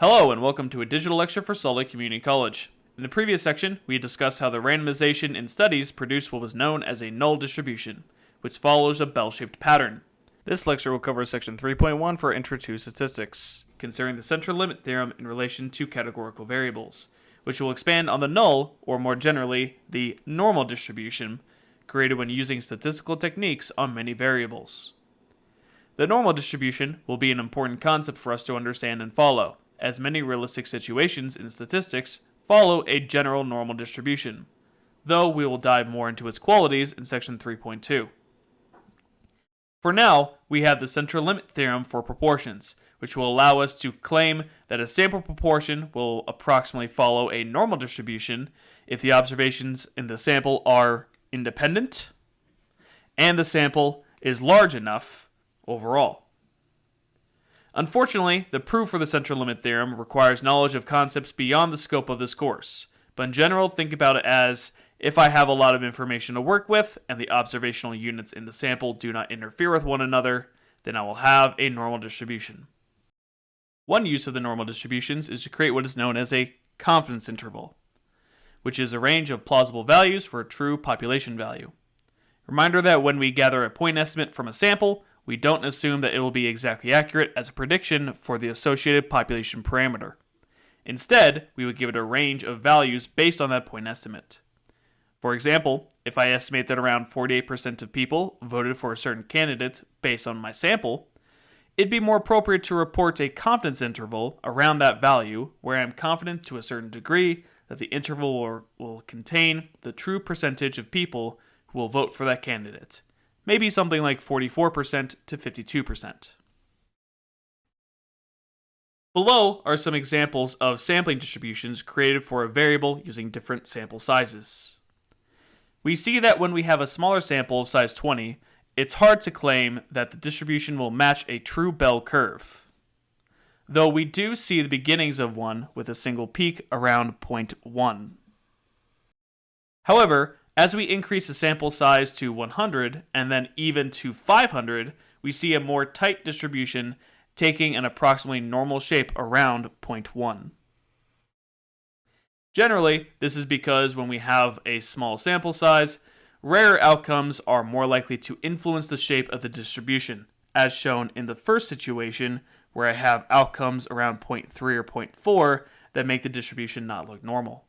Hello and welcome to a digital lecture for Salt Lake Community College. In the previous section, we discussed how the randomization in studies produced what was known as a null distribution, which follows a bell-shaped pattern. This lecture will cover section 3.1 for Intro to Statistics, considering the central limit theorem in relation to categorical variables, which will expand on the null, or more generally, the normal distribution, created when using statistical techniques on many variables. The normal distribution will be an important concept for us to understand and follow, as many realistic situations in statistics follow a general normal distribution, though we will dive more into its qualities in section 3.2. For now, we have the central limit theorem for proportions, which will allow us to claim that a sample proportion will approximately follow a normal distribution if the observations in the sample are independent and the sample is large enough overall. Unfortunately, the proof for the central limit theorem requires knowledge of concepts beyond the scope of this course, but in general, think about it as if I have a lot of information to work with and the observational units in the sample do not interfere with one another, then I will have a normal distribution. One use of the normal distributions is to create what is known as a confidence interval, which is a range of plausible values for a true population value. Reminder that when we gather a point estimate from a sample, we don't assume that it will be exactly accurate as a prediction for the associated population parameter. Instead, we would give it a range of values based on that point estimate. For example, if I estimate that around 48% of people voted for a certain candidate based on my sample, it'd be more appropriate to report a confidence interval around that value where I'm confident to a certain degree that the interval will contain the true percentage of people who will vote for that candidate. Maybe something like 44% to 52%. Below are some examples of sampling distributions created for a variable using different sample sizes. We see that when we have a smaller sample of size 20, it's hard to claim that the distribution will match a true bell curve, though we do see the beginnings of one with a single peak around 0.1. However, as we increase the sample size to 100 and then even to 500, we see a more tight distribution taking an approximately normal shape around 0.1. Generally, this is because when we have a small sample size, rarer outcomes are more likely to influence the shape of the distribution, as shown in the first situation where I have outcomes around 0.3 or 0.4 that make the distribution not look normal.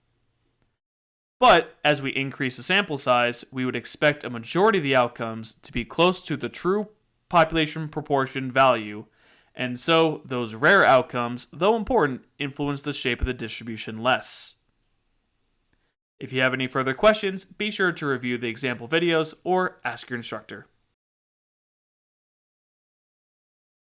But as we increase the sample size, we would expect a majority of the outcomes to be close to the true population proportion value, and so those rare outcomes, though important, influence the shape of the distribution less. If you have any further questions, be sure to review the example videos or ask your instructor.